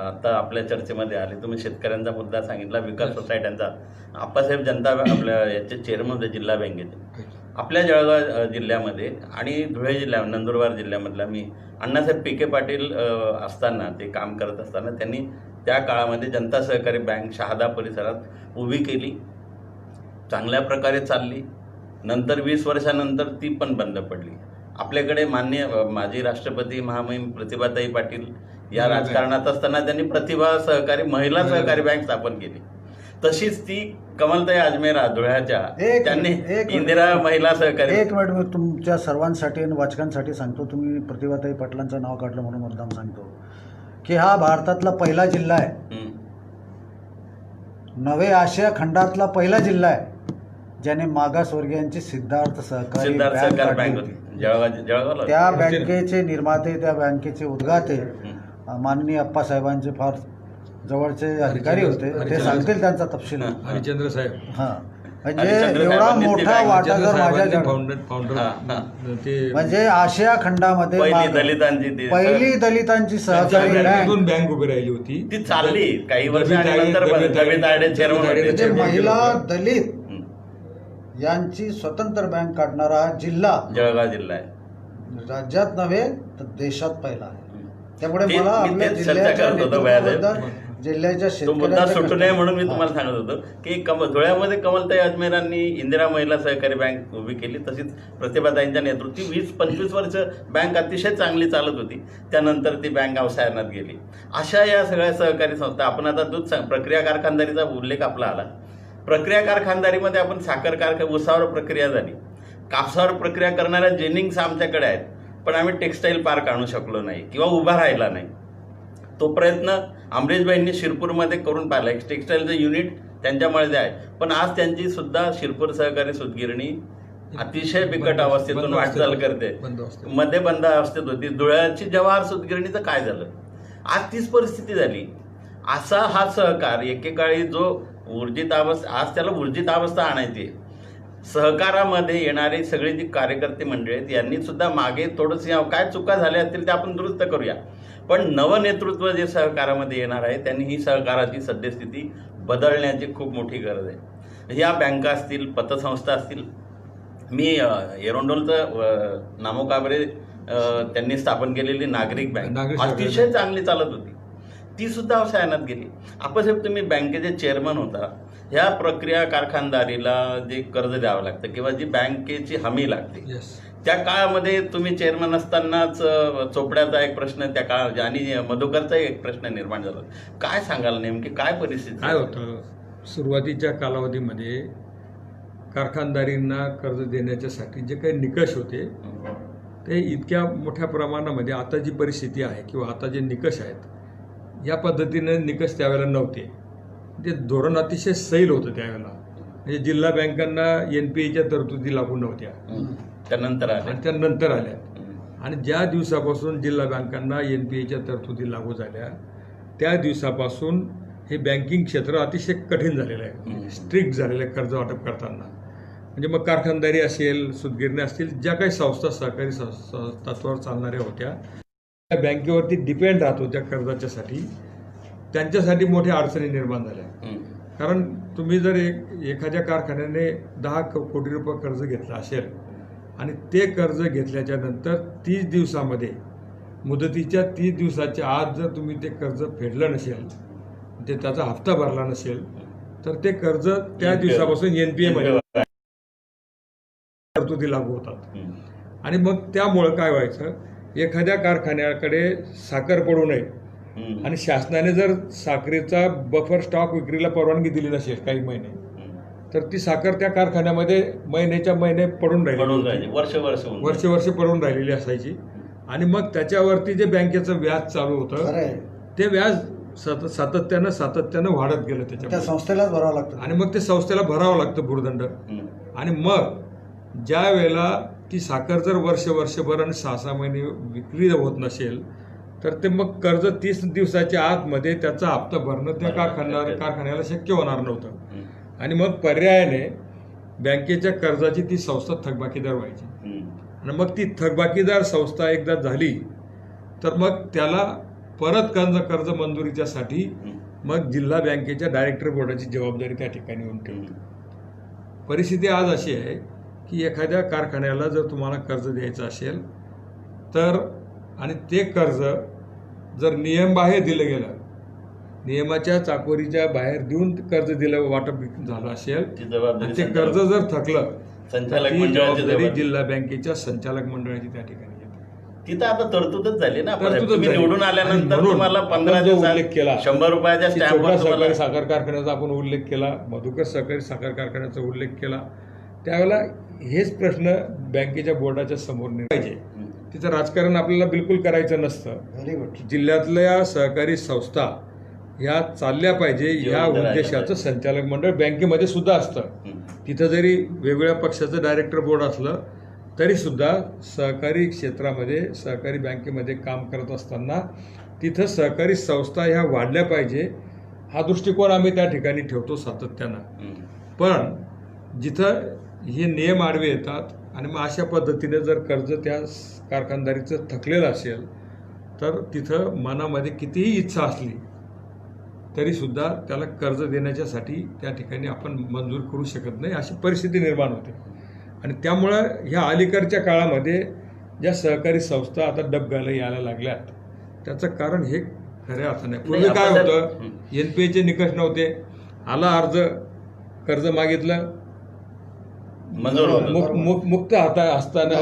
आता आपल्या चर्चेमध्ये आले. तुम्ही शेतकऱ्यांचा मुद्दा सांगितला, विकास सोसायट्यांचा. आप्पासाहेब जनता आपल्या याचे चेअरमन होते जिल्हा बँकेचे. आपल्या जळगाव जिल्ह्यामध्ये आणि धुळे जिल्ह्या, नंदुरबार जिल्ह्यामधला मी अण्णासाहेब पी.के. पाटील असताना, ते काम करत असताना त्यांनी त्या काळामध्ये जनता सहकारी बँक शहादा परिसरात उभी केली, चांगल्या प्रकारे चालली. नंतर 20 वर्षानंतर ती पण बंद पडली. आपल्याकडे माननीय माजी राष्ट्रपती महामहिम प्रतिभाताई पाटील या राजकारणात असताना त्यांनी प्रतिभा सहकारी महिला सहकारी बँक स्थापन केली. तशीच ती कमलताई अजमेर धुळ्याच्या त्यांनी इंदिरा महिला सहकारी. एक मिनिट, मी तुमच्या सर्वांसाठी आणि वाचकांसाठी सांगतो. तुम्ही प्रतिभाताई पाटलांचं नाव काढलं म्हणून मुद्दाम सांगतो की हा भारतातला पहिला जिल्हा आहे, नवे आशिया खंडातला पहिला जिल्हा आहे ज्याने मागासवर्गीयांची सिद्धार्थ सहकारी सिद्धार्थ बँक सहकार काढली बँक होती. होती जळगावला. त्या बँकेचे निर्माते, त्या बँकेचे उद्घाते माननीय अप्पासाहेबांचे फार जवळचे अधिकारी होते. ते सांगतील त्यांचा तपशील. हरिचंद्र साहेब हा, म्हणजे हरिश्चंद्र एवढा साहेबांनी मोठा ती वाटा हरिचंद्र जर माझ्या साहेबांनी जवळ- फाउंडर ते म्हणजे आशिया खंडामध्ये पहिली दलितांची ती पहिली दलितांची सहकारी बँकेतून बँक, बँक उभी राहिली होती. ती चालली काही वर्ष दलित आणि आहे, नंतर दलित आहे, दलित आयडे चेअरमन दलित आयडे होते. म्हणजे चेअरमन महिला होते. दलित यांची स्वतंत्र बँक काढणारा हा जिल्हा जळगाव जिल्हा आहे. राज्यात नव्हे तर देशात पहिला आहे. त्यामुळे ते- मला मी आपल्या तेच चर्चा जिल्ह्याच्या करत होतो बाहेर. नेतृत्वाबद्दल, जिल्ह्याच्या तो मुद्दा सुटू नये शेतकऱ्यांच्या म्हणून मी तुम्हाला सांगत होतो की धुळ्यामध्ये कमलताई अजमेरांनी इंदिरा महिला सहकारी बँक उभी केली. तशीच प्रतिभाताईंच्या नेतृत्वी 20-25 वर्ष बँक अतिशय चांगली चालत होती. त्यानंतर ती बँक अवसायनात गेली. अशा या सगळ्या सहकारी संस्था, आपण आता प्रक्रिया कारखानदारीचा उल्लेख आपला आला. प्रक्रिया कारखानदारीमध्ये आपण साखर कारखाना, ऊसावर प्रक्रिया झाली, कापसावर प्रक्रिया करणाऱ्या जेनिंग्स आमच्याकडे आहेत, पण आम्ही टेक्स्टाईल पार्क आणू शकलो नाही किंवा उभा राहिला नाही. तो प्रयत्न अमरीशबाईंनी शिरपूरमध्ये करून पाहिला. एक टेक्स्टाईलचं युनिट त्यांच्यामुळे आहे, पण आज त्यांची सुद्धा शिरपूर सहकारी सूतगिरणी अतिशय बिकट अवस्थेतून वाटचाल करते. मध्ये बंद अवस्थेत होती. धुळ्याची जवाहर सूतगिरणीचं काय झालं? आज तीच परिस्थिती झाली. असा हा सहकार एकेकाळी जो ऊर्जित अवस्था, आज त्याला ऊर्जित अवस्था आणायची. सहकारामध्ये येणारी सगळी जी कार्यकर्ते मंडळी आहेत यांनी सुद्धा मागे थोडंसं काय चुका झाल्या असतील ते आपण दुरुस्त करूया, पण नवनेतृत्व जे सहकारामध्ये येणार आहे त्यांनी ही सहकाराची सद्यस्थिती बदलण्याची खूप मोठी गरज आहे. ह्या बँका असतील, पतसंस्था असतील. मी एरोंडोलचं नामोकाबरे त्यांनी स्थापन केलेली नागरिक बँक अतिशय चांगली चालत होती. ती सुद्धा अवसायनात गेली. आप्पासाहेब, तुम्ही बँकेचे चेअरमन होता. ह्या प्रक्रिया कारखानदारीला जे कर्ज द्यावं लागतं किंवा जी बँकेची हमी लागते, त्या काळामध्ये तुम्ही चेअरमन असतानाच चोपड्याचा एक प्रश्न त्या काळात आणि मधुकरचा एक प्रश्न निर्माण झाला. काय सांगाल, नेमकी काय परिस्थिती? काय होतं, सुरुवातीच्या कालावधीमध्ये कारखानदारींना कर्ज देण्याच्यासाठी जे काही निकष होते ते इतक्या मोठ्या प्रमाणामध्ये आता जी परिस्थिती आहे किंवा आता जे निकष आहेत या पद्धतीने निकष त्यावेळेला नव्हते. ते धोरण अतिशय सैल होतं त्यावेळेला. म्हणजे जिल्हा बँकांना NPAच्या तरतुदी लागू नव्हत्या, त्यानंतर आणि त्यानंतर आल्या. आणि ज्या दिवसापासून जिल्हा बँकांना NPAच्या तरतुदी लागू झाल्या त्या दिवसापासून हे बँकिंग क्षेत्र अतिशय कठीण झालेलं आहे, स्ट्रिक्ट झालेलं आहे कर्ज वाटप करताना. म्हणजे मग कारखानदारी असेल, सूतगिरण्या असतील, ज्या काही संस्था सहकारी तत्वावर चालणाऱ्या होत्या त्या बँकेवरती डिपेंड राहत होत्या कर्जाच्यासाठी. त्यांच्यासाठी मोठ्या अडचणी निर्माण झाल्या. कारण तुम्ही जर एखाद्या कारखान्याने 10 कोटी रुपये कर्ज घेतलं असेल आणि ते कर्ज घेतल्याच्या नंतर 30 दिवसामध्ये, मुदतीच्या 30 दिवसाच्या आत जर तुम्ही ते कर्ज फेडलं नसेल, ते त्याचा हप्ता भरला नसेल, तर ते कर्ज त्या दिवसापासून NPA मध्ये तरतुदी लागू होतात. आणि मग त्यामुळं काय व्हायचं, एखाद्या कारखान्याकडे साखर पडू नये आणि शासनाने जर साखरेचा बफर स्टॉक विक्रीला परवानगी दिली नसेल काही महिने, तर ती साखर त्या कारखान्यामध्ये महिन्याच्या महिने पडून राहिली, वर्ष पडून राहिलेली असायची. आणि मग त्याच्यावरती जे बँकेचं व्याज चालू होतं ते व्याज सातत्यानं वाढत गेलं. त्याच्या संस्थेलाच भरावं लागतं आणि मग ते संस्थेला भरावं लागतं भूर्दंड. आणि मग ज्या वेळेला ती साखर जर वर्षभर आणि 6 महिने विक्री होत नसेल, तर ते मग कर्ज 30 दिवसाच्या आतमध्ये त्याचा हप्ता भरणं त्या कारखान्याला शक्य होणार नव्हतं. आणि मग पर्यायाने बँकेच्या कर्जाची ती संस्था थकबाकीदार व्हायची. आणि मग ती थकबाकीदार संस्था एकदा झाली तर मग त्याला परत कर्ज मंजुरीच्यासाठी मग जिल्हा बँकेच्या डायरेक्टर बोर्डाची जबाबदारी त्या ठिकाणी येऊन ठेवली. परिस्थिती आज अशी आहे की एखाद्या कारखान्याला जर तुम्हाला कर्ज द्यायचं असेल तर, आणि ते कर्ज जर नियमबाह्य दिलं गेलं, नियमाच्या चाकोरीच्या बाहेर देऊन कर्ज दिलं, वाटप झालं असेल, ते कर्ज जर थकलं, जबाबदारी जिल्हा बँकेच्या संचालक मंडळाची त्या ठिकाणी येते. तिथं आता तरतूदच झाली ना. तुम्ही निवडून आल्यानंतर तुम्हाला 15 उल्लेख केला 100 रुपयाच्या स्टॅम्पवर सहकारी साखर कारखान्याचा आपण उल्लेख केला, मधुकर सहकारी साखर कारखान्याचा उल्लेख केला. त्यावेळेला हेच प्रश्न बँकेच्या बोर्डाच्या समोर पाहिजे. तिचं राजकारण आपल्याला बिलकुल करायचं नसतं. Very good. जिल्ह्यातल्या सहकारी संस्था ह्या चालल्या पाहिजे ह्या उद्देशाचं संचालक मंडळ बँकेमध्ये सुद्धा असतं. तिथं जरी वेगवेगळ्या पक्षाचं डायरेक्टर बोर्ड असलं तरीसुद्धा सहकारी क्षेत्रामध्ये सहकारी बँकेमध्ये काम करत असताना तिथं सहकारी संस्था ह्या वाढल्या पाहिजे हा दृष्टिकोन आम्ही त्या ठिकाणी ठेवतो सातत्यानं. पण जिथं हे नियम आडवे येतात आणि मग अशा पद्धतीने जर कर्ज त्या कारखानदारीचं थकलेलं असेल तर तिथं मनामध्ये कितीही इच्छा असली तरीसुद्धा त्याला कर्ज देण्याच्यासाठी त्या ठिकाणी आपण मंजूर करू शकत नाही अशी परिस्थिती निर्माण होते. आणि त्यामुळं ह्या अलीकडच्या काळामध्ये ज्या सहकारी संस्था आता डबघायला यायला लागल्यात त्याचं कारण हे खऱ्या अर्थाने पूर्वी काय होतं, NPA निकष नव्हते, आला अर्ज कर्ज मागितलं मुक्त हाता असताना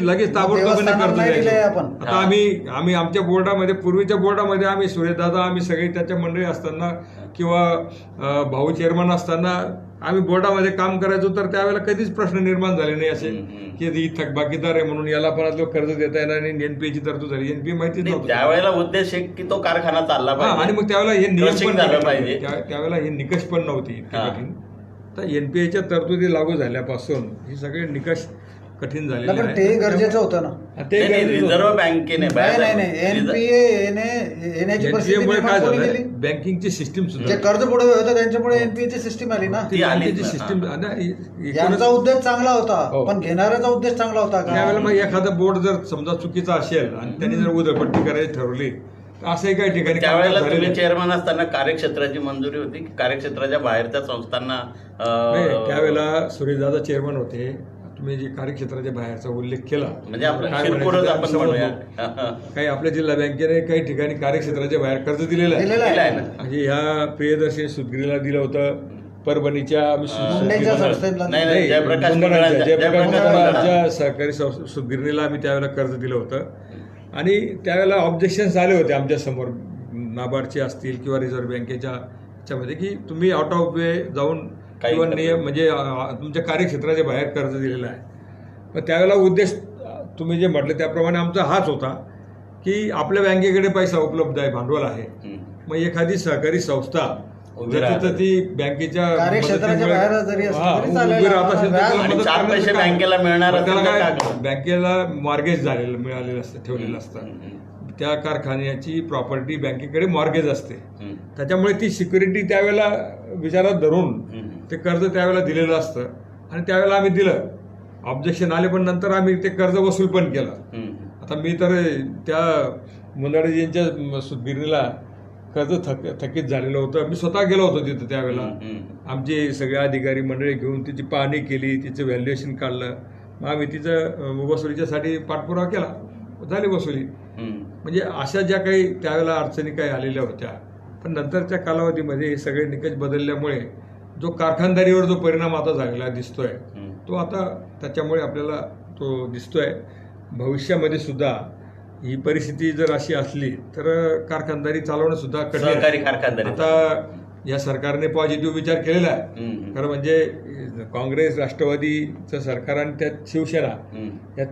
लगेच ताबडतोबीने कर्ज द्यायचं. आता आम्ही आमच्या बोर्डामध्ये पूर्वीच्या बोर्डामध्ये आम्ही सुरेशदादा आम्ही सगळे त्याच्या मंडळी असताना किंवा भाऊ चेअरमन असताना आम्ही बोर्डामध्ये काम करायचो तर त्यावेळेला कधीच प्रश्न निर्माण झाले नाही असे की ही थकबाकीदार आहे म्हणून याला पण कर्ज देता येणार नाही. NPAची तरतूद झाली, NPA माहितीच नव्हतं त्यावेळेला उद्देश की तो कारखाना चालला पाहिजे आणि मग त्यावेळेला हे नियम पण झालं पाहिजे. त्यावेळेला हे निकष पण नव्हती इतकी कठीण. तर NPAच्या तरतुदी लागू झाल्यापासून हे सगळे निकष कठीण झालेले आहेत. ते गरजेचं होतं ना. ते रिझर्व्ह बँकेने NPA येण्याची NPAमुळे काय झालं, बँकिंगची सिस्टीम जे सुद्धा कर्ज पुढे होतं त्यांच्यामुळे NPAची सिस्टीम आली ना. बँकेची सिस्टीम यांचा उद्देश चांगला होता पण घेणाऱ्याचा उद्देश चांगला होता का? त्यावेळेला मग एखादा बोर्ड जर समजा चुकीचा असेल आणि त्यांनी जर उधळपट्टी करायची ठरवली असंही काही ठिकाणी त्यावेळेला तुम्ही चेअरमन असताना कार्यक्षेत्राची मंजुरी होती की कार्यक्षेत्राच्या बाहेरच्या संस्थांना त्यावेळेला सुरेशदादा चेअरमन होते. तुम्ही जे कार्यक्षेत्राच्या बाहेरचा उल्लेख केला म्हणजे काही आपल्या जिल्हा बँकेने काही ठिकाणी कार्यक्षेत्राच्या बाहेर कर्ज दिलेलं आहे. म्हणजे ह्या प्रियदर्शनी सुतगिरीला दिलं होतं, परभणीच्या जयप्रकाश सहकारी सुतगिरणीला आम्ही त्यावेळेला कर्ज दिलं होतं. आणि त्यावेळेला ऑब्जेक्शन्स आले होते आमच्या समोर नाबार्डचे असतील किंवा रिझर्व्ह बँकेच्या ह्याच्यामध्ये की तुम्ही आउट ऑफ वे जाऊन किंवा नियम म्हणजे तुमच्या कार्यक्षेत्राच्या बाहेर कर्ज दिलेलं आहे. पण त्यावेळेला उद्देश तुम्ही जे म्हटलं त्याप्रमाणे आमचा हाच होता की आपल्या बँकेकडे पैसा उपलब्ध आहे, भांडवल आहे. मग एखादी सहकारी संस्था जर ती बँकेच्या उभी राहत असेल तर बँकेला मिळणार बँकेला मॉर्गेज झालेलं मिळालेलं असतं, ठेवलेलं असतं. त्या कारखान्याची प्रॉपर्टी बँकेकडे मॉर्गेज असते, त्याच्यामुळे ती सिक्युरिटी त्यावेळेला विचारात धरून ते कर्ज त्यावेळेला दिलेलं असतं. आणि त्यावेळेला आम्ही दिलं, ऑब्जेक्शन आले पण नंतर आम्ही ते कर्ज वसूल पण केलं. आता मी तर त्या मुंदाडेजींच्या सुतगिरणीला कर्ज थकीत झालेलं होतं, मी स्वतः गेलो होतो तिथं त्यावेळेला. आमचे सगळे अधिकारी मंडळी घेऊन तिची पाहणी केली, तिचं व्हॅल्युएशन काढलं, मग आम्ही तिचं वसुलीच्यासाठी पाठपुरावा केला, झाली वसुली. म्हणजे अशा ज्या काही त्यावेळेला अडचणी काही आलेल्या होत्या, पण नंतरच्या कालावधीमध्ये हे सगळे निकष बदलल्यामुळे जो कारखानदारीवर जो परिणाम आता झालेला दिसतोय तो आता त्याच्यामुळे आपल्याला तो दिसतोय. भविष्यामध्ये सुद्धा ही परिस्थिती जर अशी असली तर कारखानदारी चालवणं सुद्धा कठीण. आता या सरकारने पॉझिटिव्ह विचार केलेला आहे. खरं म्हणजे काँग्रेस राष्ट्रवादीचं सरकार आणि त्यात शिवसेना या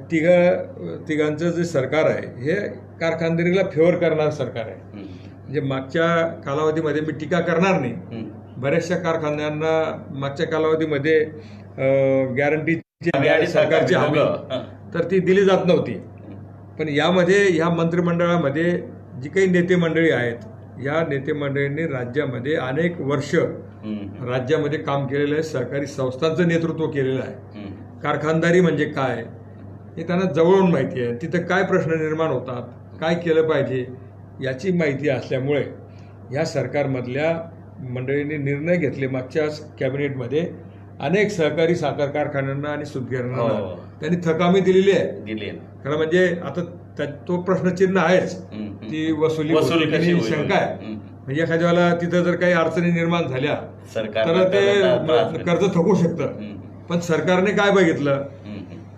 तिघांचं जे सरकार आहे हे कारखानदारीला फेवर करणारं सरकार आहे. म्हणजे मागच्या कालावधीमध्ये मी टीका करणार नाही, बऱ्याचशा कारखान्यांना मागच्या कालावधीमध्ये गॅरंटीची सरकारची हमी तर ती दिली जात नव्हती. पण यामध्ये ह्या मंत्रिमंडळामध्ये जी काही नेते मंडळी आहेत या नेते मंडळींनी राज्यामध्ये अनेक वर्ष राज्यामध्ये काम केलेलं आहे, सहकारी संस्थांचं नेतृत्व केलेलं आहे. कारखानदारी म्हणजे काय हे त्यांना जवळून माहिती आहे, तिथं काय प्रश्न निर्माण होतात, काय केलं पाहिजे याची माहिती असल्यामुळे ह्या सरकारमधल्या मंडळींनी निर्णय घेतले. मागच्या कॅबिनेटमध्ये अनेक सहकारी साखर कारखान्यांना आणि सूतगिरण्यांना त्यांनी थकामी दिलेली आहे. खरं म्हणजे आता तो प्रश्नचिन्ह आहेच, ती वसुली शंका आहे. म्हणजे एखाद्या वेळेला तिथं जर काही अडचणी निर्माण झाल्या तर ते कर्ज थकू शकतं. पण सरकारने काय बघितलं,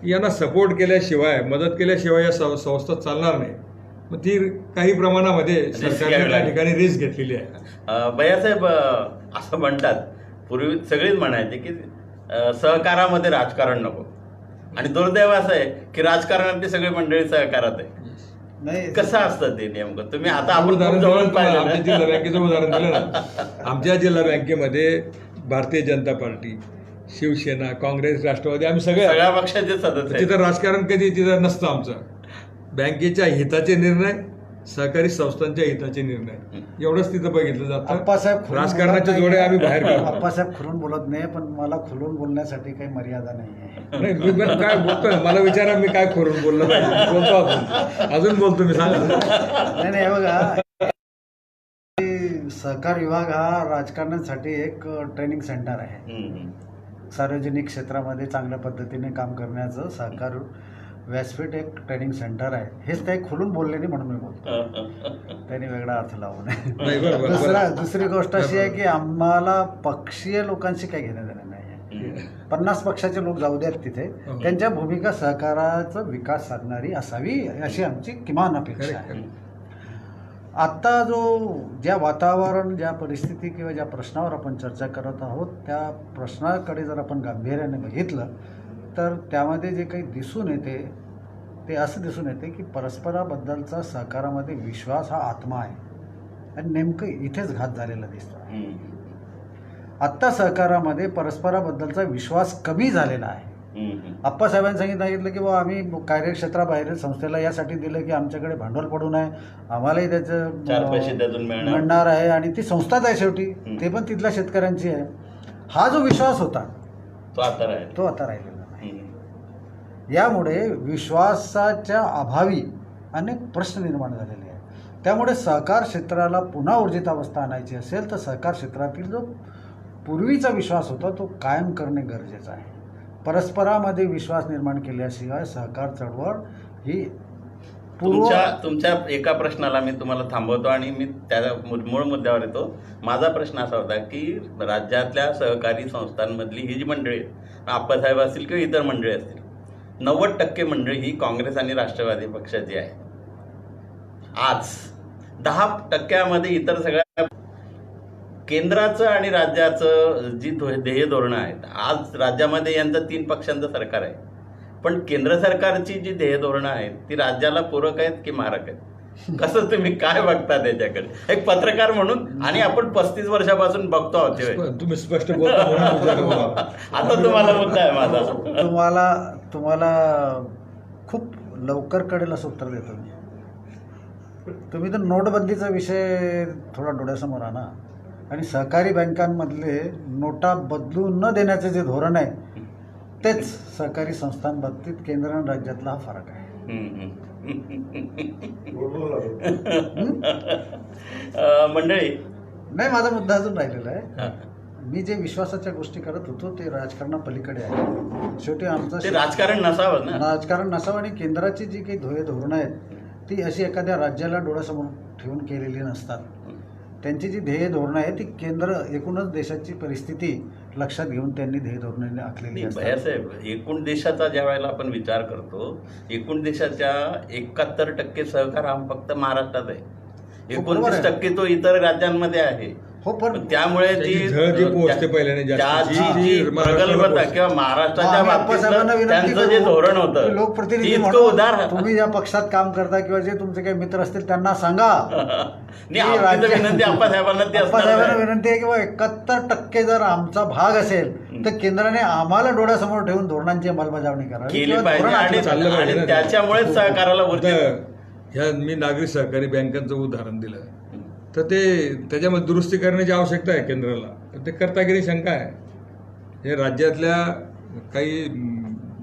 यांना सपोर्ट केल्याशिवाय मदत केल्याशिवाय या संस्था चालणार नाही. मग ती काही प्रमाणामध्ये सरकारने त्या ठिकाणी रिस्क घेतलेली आहे. भैयासाहेब असं म्हणतात, पूर्वी सगळीच म्हणायचे की सहकारामध्ये राजकारण नको, आणि दुर्दैव असं आहे की राजकारणातली सगळी मंडळी सहकारात आहे. नाही कसं असतं ते नेमकं? तुम्ही आता आपण उदाहरण खूप दिलं जवळून ना तुम्हाला, आमच्या पाहिलं जिल्हा बँकेचं उदाहरण दिलं ना. आमच्या जिल्हा बँकेमध्ये भारतीय जनता पार्टी, शिवसेना, काँग्रेस, राष्ट्रवादी आम्ही सगळे सगळ्या पक्षाचे सदस्य आहेत. तिथं राजकारण कधी तिथं नसतं आमचं. बँकेच्या हिताचे निर्णय, सहकारी संस्थांच्या हिताचे निर्णय, एवढंच तिथं बघितलं अप्पासाहेब जातं. खुलून राजकारणाचे बोलत जोडे नाही. आम्ही बाहेर काढतो. अप्पासाहेब खुलून बोलत नाही, पण मला खुलून बोलण्यासाठी काही मर्यादा नाही आहे. नाही मी पण काय बोलतोय, मला विचारा मी काय खोरून बोललो पाहिजे. बोलतो अजून बोलतो मी, सांगा. नाही नाही, हे बघा, सहकार विभाग हा राजकारणासाठी एक ट्रेनिंग सेंटर आहे. हम्म. सार्वजनिक क्षेत्रामध्ये चांगल्या पद्धतीने काम करण्याचं सहकार व्यासपीठ एक ट्रेनिंग सेंटर आहे. हेच ते खुलून बोलले नाही म्हणून मी बोलतो, त्यांनी वेगळा अर्थ लावू नये. नाही, बरोबर. दुसरी गोष्ट अशी आहे की आम्हाला पक्षीय लोकांशी काही घेणं देणं नाही आहे. 50 पक्षाचे लोक जाऊ द्यात तिथे, त्यांच्या भूमिका सहकाराचा विकास साधणारी असावी अशी आमची किमान अपेक्षा आहे. आत्ता ज्या वातावरण, ज्या परिस्थिती किंवा ज्या प्रश्नावर आपण चर्चा करत आहोत, त्या प्रश्नाकडे जर आपण गांभीर्याने बघितलं तर त्यामध्ये जे काही दिसून येते ते असं दिसून येते की परस्पराबद्दलचा सहकारामध्ये विश्वास हा आत्मा आहे आणि नेमकं इथेच घात झालेला दिसतो. आत्ता सहकारामध्ये परस्पराबद्दलचा विश्वास कमी झालेला आहे. अप्पासाहेबांनी सांगितलं की बाबा आम्ही कार्यक्षेत्राबाहेर संस्थेला यासाठी दिलं की आमच्याकडे भांडवल पडू नये, आम्हालाही 4 पैसे त्याचं त्यातून मिळणार आहे आणि ती संस्थाच आहे शेवटी, ते पण तिथल्या शेतकऱ्यांची आहे. हा जो विश्वास होता तो आता राहील. तो आता राहिलेला नाही. यामुळे विश्वासाच्या अभावी अनेक प्रश्न निर्माण झालेले आहेत. त्यामुळे सहकार क्षेत्राला पुन्हा ऊर्जित अवस्था आणायची असेल तर सहकार क्षेत्रातील जो पूर्वीचा विश्वास होता तो कायम करणे गरजेचं आहे. परस्परामध्ये विश्वास निर्माण केल्याशिवाय सहकार चळवळ ही तुमच्या एका प्रश्नाला मी तुम्हाला थांबवतो आणि मी त्या मूळ मुद्द्यावर येतो. माझा प्रश्न असा होता की राज्यातल्या सहकारी संस्थांमधली ही जी मंडळी आहेत, आप्पासाहेब असतील किंवा इतर मंडळी असतील, 90% मंडळी ही काँग्रेस आणि राष्ट्रवादी पक्षाची आहे. आज 10% इतर सगळ्या केंद्राचं आणि राज्याचं जी ध्येय धोरणं आहेत. आज राज्यामध्ये यांचं 3 पक्षांचं सरकार आहे, पण केंद्र सरकारची जी ध्येय धोरणं आहेत ती राज्याला पूरक आहेत की मारक आहेत? कसं तुम्ही काय बघता त्याच्याकडे एक पत्रकार म्हणून? आणि आपण 35 वर्षापासून बघतो आहोत. तुम्ही स्पष्ट बोलता. आता तुम्हाला मुद्दा आहे माझा. तुम्हाला खूप लवकर कळेल असं उत्तर देतो मी. तुम्ही तर नोटबंदीचा विषय थोडा डोळ्यासमोर आणा आणि सहकारी बँकांमधले नोटा बदलून न देण्याचे जे धोरण आहे तेच सहकारी संस्थांबाबतीत केंद्र आणि राज्यातला हा फरक आहे. मंडळी, नाही, माझा मुद्दा अजून राहिलेला आहे. मी जे विश्वासाच्या गोष्टी करत होतो ते राजकारणापलीकडे आहे. शेवटी आमचं ते राजकारण नसावं ना. राजकारण नसावं आणि केंद्राची जी काही ध्येय धोरणं आहेत ती अशी एखाद्या राज्याला डोळ्यासमोर ठेवून केलेली नसतात. त्यांची जी ध्येय धोरणं आहे ती केंद्र एकूणच देशाची परिस्थिती लक्षात घेऊन त्यांनी ध्येय धोरणे आखलेली असतात. भैयासाहेब, एकूण देशाचा ज्या वेळेला आपण विचार करतो, एकूण देशाच्या 71% सहकार हा फक्त महाराष्ट्रात आहे. 29% तो इतर राज्यांमध्ये आहे. हो, पण त्यामुळे पोहोचते पहिल्याने प्रगल्भता किंवा महाराष्ट्राच्या बाबतीत त्यांचं जे धोरण होतं लोकप्रतिनिधी इतकं उदार. तुम्ही ज्या पक्षात काम करता किंवा जे तुमचे काही मित्र असतील त्यांना सांगा. विनंती अप्पासाहेबांना विनंती आहे की 71% जर आमचा भाग असेल तर केंद्राने आम्हाला डोळ्यासमोर ठेवून धोरणांची अंमलबजावणी केली पाहिजे आणि त्याच्यामुळेच सहकाराला ह्या मी नागरी सहकारी बँकांचं उदाहरण दिलं तर ते त्याच्यामध्ये दुरुस्ती करण्याची आवश्यकता आहे केंद्राला. ते करता की नाही शंका आहे. हे राज्यातल्या काही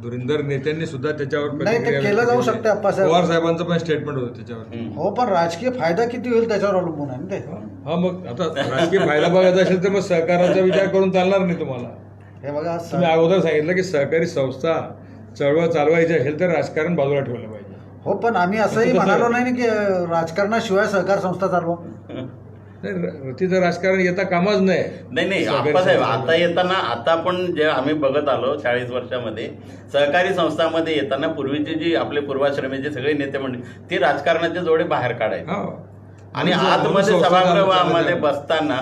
धुरींदर नेत्यांनी सुद्धा त्याच्यावर केलं जाऊ शकते. अप्पासाहेब पवार साहेबांचं पण स्टेटमेंट होतं त्याच्यावर. हो, पण राजकीय फायदा किती होईल त्याच्यावर अवलंबून आहे ते. हा, मग आता राजकीय फायदा बघायचा असेल तर मग सहकाराचा विचार करून चालणार नाही तुम्हाला. हे बघा, तुम्ही अगोदर सांगितलं की सहकारी संस्था चळवळ चालवायची असेल तर राजकारण बाजूला ठेवलं पाहिजे. हो, पण आम्ही असंही म्हणालो नाही की राजकारणाशिवाय सहकार संस्था चालवा. तिथं राजकारण येता कामच नाही. आप्पासाहेब, आता येताना आता पण जे आम्ही बघत आलो 40 वर्षामध्ये सहकारी संस्थांमध्ये येताना पूर्वीचे जी आपले पूर्वाश्रमीचे सगळे नेते मंडळी ते राजकारणाचे जोडे बाहेर काढायचे आणि आतमध्ये सभागृहामध्ये बसताना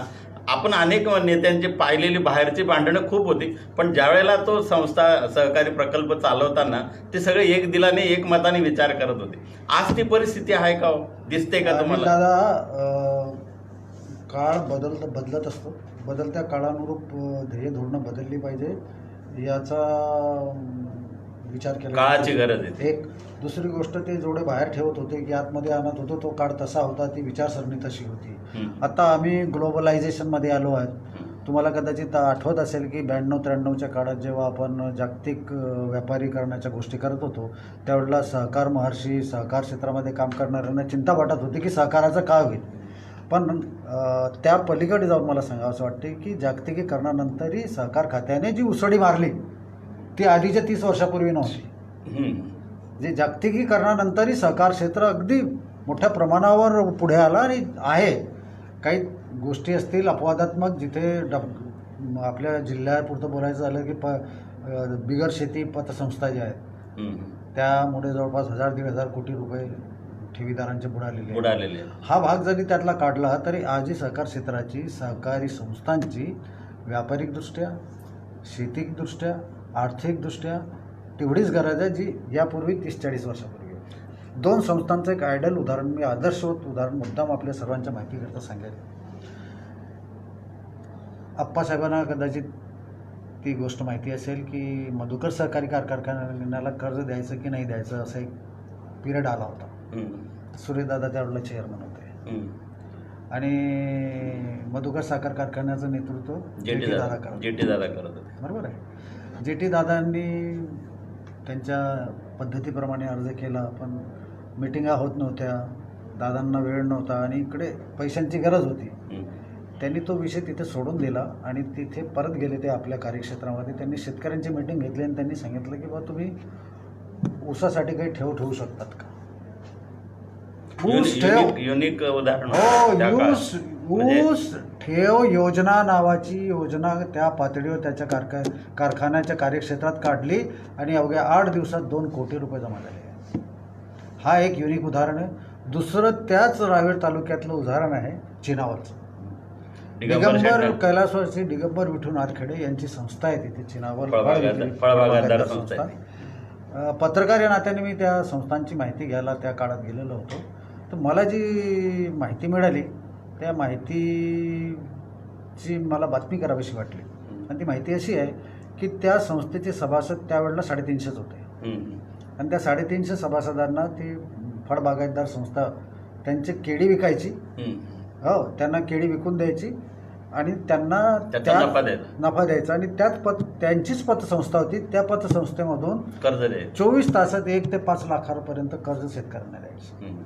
आपण अनेक नेत्यांची पाहिलेली बाहेरची भांडणं खूप होती, पण ज्यावेळेला तो संस्था सहकारी प्रकल्प चालवताना ते सगळे एक दिलाने एक मताने विचार करत होते. आज ती परिस्थिती आहे का हो? दिसते का तुम्हाला? दादा, काळ बदलत असतो. बदलत्या काळानुरूप ध्येय धोरणं बदलली पाहिजे याचा विचार केला. काळाची गरज आहे. एक दुसरी गोष्ट, ते जेवढे बाहेर ठेवत होते की आतमध्ये आणत होतो, तो काळ तसा होता, ती विचारसरणी तशी होती. आता आम्ही ग्लोबलायझेशनमध्ये आलो आहेत. तुम्हाला कदाचित आठवत असेल की 92-93च्या काळात जेव्हा आपण जागतिक व्यापारीकरणाच्या गोष्टी करत होतो, त्यावेळेला सहकार महर्षी, सहकार क्षेत्रामध्ये काम करणाऱ्यांना चिंता वाटत होती की सहकाराचं काय होईल. पण त्या पलीकडे जाऊन मला सांगावं असं वाटते की जागतिकीकरणानंतरही सहकार खात्याने जी उसळी मारली ती आधीच्या 30 वर्षापूर्वी नव्हती. जे जागतिकीकरणानंतरही सहकार क्षेत्र अगदी मोठ्या प्रमाणावर पुढे आला आणि आहे. काही गोष्टी असतील अपवादात्मक, जिथे आपल्या जिल्ह्यापुरतं बोलायचं झालं की बिगर शेती पतसंस्था ज्या आहेत त्यामुळे जवळपास 1000-1500 कोटी रुपये ठेवीदारांचे बुडालेले. हा भाग जरी त्यातला काढला तरी आजही सहकार क्षेत्राची, सहकारी संस्थांची व्यापारिकदृष्ट्या, शेतीदृष्ट्या, आर्थिकदृष्ट्या तेवढीच गरज आहे जी यापूर्वी 30-40 वर्षापूर्वी. 2 संस्थांचं एक आयडल उदाहरण, मी आदर्शवत उदाहरण मुद्दाम आपल्या सर्वांच्या माहितीकरता सांगेल. आप्पासाहेबांना कदाचित ती गोष्ट माहिती असेल की मधुकर सहकारी कारखान्याला कर्ज द्यायचं की नाही द्यायचं असा एक पिरियड आला होता. सुरेशदादा त्यावेळेला चेअरमन होते आणि मधुकर साखर कारखान्याचं नेतृत्व जेटी दादा करत होते. बरोबर आहे. जेटी दादांनी त्यांच्या पद्धतीप्रमाणे अर्ज केला, पण मिटिंगा होत नव्हत्या, दादांना वेळ नव्हता आणि इकडे पैशांची गरज होती. त्यांनी तो विषय तिथे सोडून दिला आणि तिथे परत गेले ते आपल्या कार्यक्षेत्रामध्ये. त्यांनी शेतकऱ्यांची मीटिंग घेतली आणि त्यांनी सांगितलं की बा तुम्ही ऊसासाठी काही ठेवू शकतात का? युनिक उदाहरण. ऊस ठेव योजना नावाची योजना त्या पातळीवर त्याच्या कारखान्याच्या कार्यक्षेत्रात काढली आणि अवघ्या 8 दिवसात 2 कोटी रुपये जमा झाले. हा एक युनिक उदाहरण आहे. दुसरं त्याच रावेर तालुक्यातलं उदाहरण आहे चिनावरचं. दिगंबर कैलासवासी दिगंबर विठू नारखेडे यांची संस्था आहे तिथे चिनावर संस्था. पत्रकार या नात्याने मी त्या संस्थांची माहिती घ्यायला त्या काळात गेलेलो होतो. तर मला जी माहिती मिळाली त्या माहितीची मला बातमी करावीशी वाटली आणि ती माहिती अशी आहे की त्या संस्थेचे सभासद त्यावेळेला 350 होते आणि त्या 350 सभासदांना ती फळबागायतदार संस्था त्यांचे केळी विकायची. हो, त्यांना केळी विकून द्यायची आणि त्यांना नफा द्यायचा आणि त्यांचीच पतसंस्था होती. त्या पतसंस्थेमधून कर्ज द्यायचं. 24 तासात 1 ते 5 लाखांपर्यंत कर्ज शेतकऱ्यांना द्यायचं.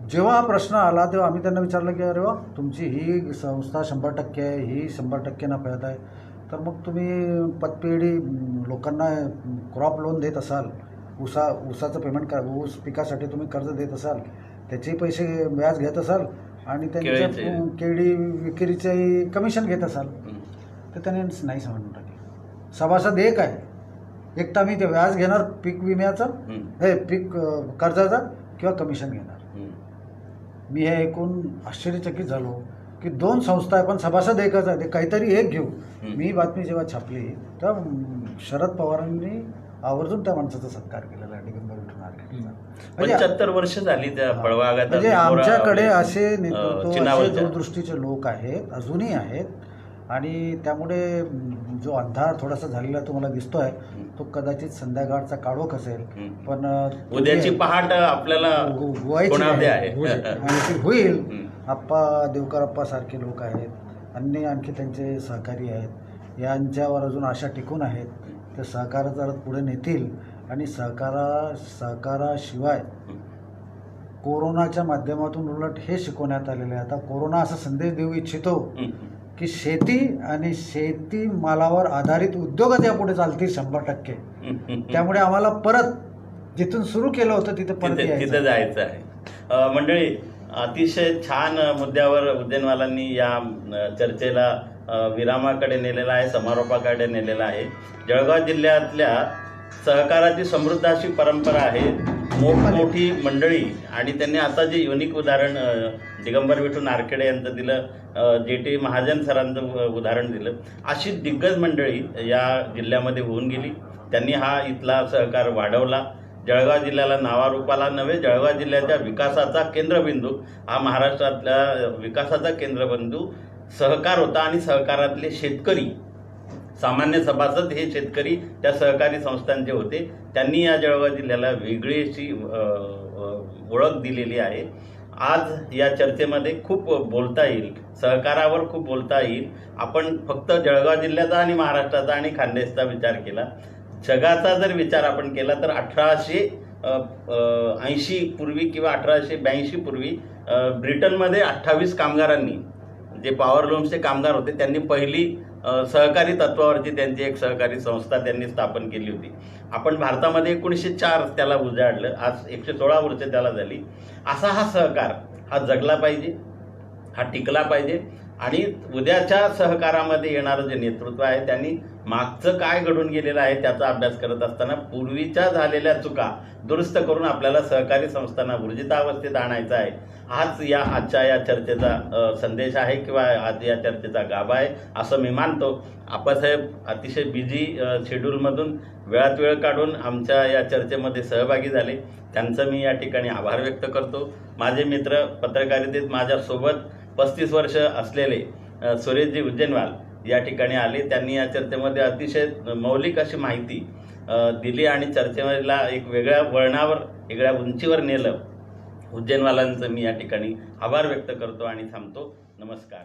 जेव्हा हा प्रश्न आला तेव्हा आम्ही त्यांना विचारलं की अरे वा, तुमची ही संस्था 100% आहे, ही 100% नफ्यात आहे, तर मग तुम्ही पतपेढी लोकांना क्रॉप लोन देत असाल, ऊसाचं पेमेंट ऊस पिकासाठी तुम्ही कर्ज देत असाल, त्याचे पैसे व्याज घेत असाल आणि त्यांच्या केळी विक्रीचंही कमिशन घेत असाल, तर त्याने नाही समजून टाकले. सभासद एक आहे, एक तर मी ते व्याज घेणार पीक विम्याचं, पीक कर्जाचा किंवा कमिशन घेणार. मी हे ऐकून आश्चर्यचकित झालो की 2 संस्था आहे पण सभासद एकच आहे, ते काहीतरी एक घेऊ. मी बातमी जेव्हा छापली तेव्हा शरद पवारांनी आवर्जून त्या माणसाचा सत्कार केलेला आहे, दिगंबर विठू नारखेडेचा. 75 वर्ष झाली त्या फळबागात. म्हणजे आमच्याकडे असे नेतृत्व, असे दूरदृष्टीचे लोक आहेत, अजूनही आहेत आणि त्यामुळे जो अंधार थोडासा झालेला तुम्हाला दिसतोय तो कदाचित संध्याकाळचा काळोख असेल, पण उद्याची पहाट आपल्याला होईल. आप्पा देवकर आप्पा सारखे लोक आहेत, आणखी त्यांचे सहकारी आहेत, यांच्यावर अजून आशा टिकून आहेत. ते सहकाराचा अर्थ पुढे नेतील आणि सहकाराशिवाय कोरोनाच्या माध्यमातून उलट हे शिकवण्यात आलेलं आहे. आता कोरोना असा संदेश देऊ इच्छितो की शेती आणि शेती मालावर आधारित उद्योगच यापुढे चालतील 100%. त्यामुळे आम्हाला परत जिथून सुरू केलं होतं तिथे परत जायचं आहे. मंडळी, अतिशय छान मुद्द्यावर उद्यानवालांनी या चर्चेला विरामाकडे नेलेला आहे, समारोपाकडे नेलेला आहे. जळगाव जिल्ह्यातल्या सहकाराची समृद्ध अशी परंपरा आहे. मोठी मंडळी आणि त्यांनी आता जे युनिक उदाहरण दिगंबर विठू नारखेडे यांचं दिलं, JT महाजन सरांचं उदाहरण दिलं, अशी दिग्गज मंडळी या जिल्ह्यामध्ये होऊन गेली. त्यांनी हा इथला सहकार वाढवला. जळगाव जिल्ह्याला नावारूपाला नव्हे, जळगाव जिल्ह्याच्या विकासाचा केंद्रबिंदू हा महाराष्ट्रातल्या विकासाचा केंद्रबिंदू सहकार होता. आणि सहकारातले शेतकरी, सामान्य सभासद हे शेतकरी त्या सहकारी संस्थांचे होते. त्यांनी या जळगाव जिल्ह्याला वेगळी अशी ओळख दिलेली आहे. आज या चर्चेमध्ये खूप बोलता येईल, सहकारावर खूप बोलता येईल. आपण फक्त जळगाव जिल्ह्याचा आणि महाराष्ट्राचा आणि खानदेशचा विचार केला. जगाचा जर विचार आपण केला तर 1880 पूर्वी किंवा 1882 पूर्वी ब्रिटनमध्ये 28 कामगारांनी, जे पॉवरलूम्सचे कामगार होते, त्यांनी पहिली सहकारी तत्वावरची त्यांची एक सहकारी संस्था त्यांनी स्थापन केली होती. आपण भारतामध्ये 1904 त्याला उजाडलं. आज 116 वर्ष त्याला झाली. असा हा सहकार हा जगला पाहिजे, हा टिकला पाहिजे. आणि उद्याच्या सहकारामध्ये येणारं जे नेतृत्व आहे त्यांनी मागचं काय घडून गेलेलं आहे त्याचा अभ्यास करत असताना पूर्वीच्या झालेल्या चुका दुरुस्त करून आपल्याला सहकारी संस्थांना ऊर्जितावस्थेत आणायचं आहे. हाच आजच्या या चर्चेचा संदेश आहे किंवा आज या चर्चेचा गाभा आहे असं मी मानतो. आप्पासाहेब अतिशय बिझी शेड्यूलमधून वेळात वेळ काढून आमच्या या चर्चेमध्ये सहभागी झाले. त्यांचं मी या ठिकाणी आभार व्यक्त करतो. माझे मित्र पत्रकारितेत माझ्यासोबत 35 वर्ष असलेले सुरेशजी उज्जैनवाल या ठिकाणी आले. त्यांनी या चर्चेमध्ये अतिशय मौलिक अशी माहिती दिली आणि चर्चेला एक वेगळ्या वळणावर, वेगळ्या उंचीवर नेलं. उज्जैनवालांचं मी या ठिकाणी आभार व्यक्त करतो आणि थांबतो. नमस्कार.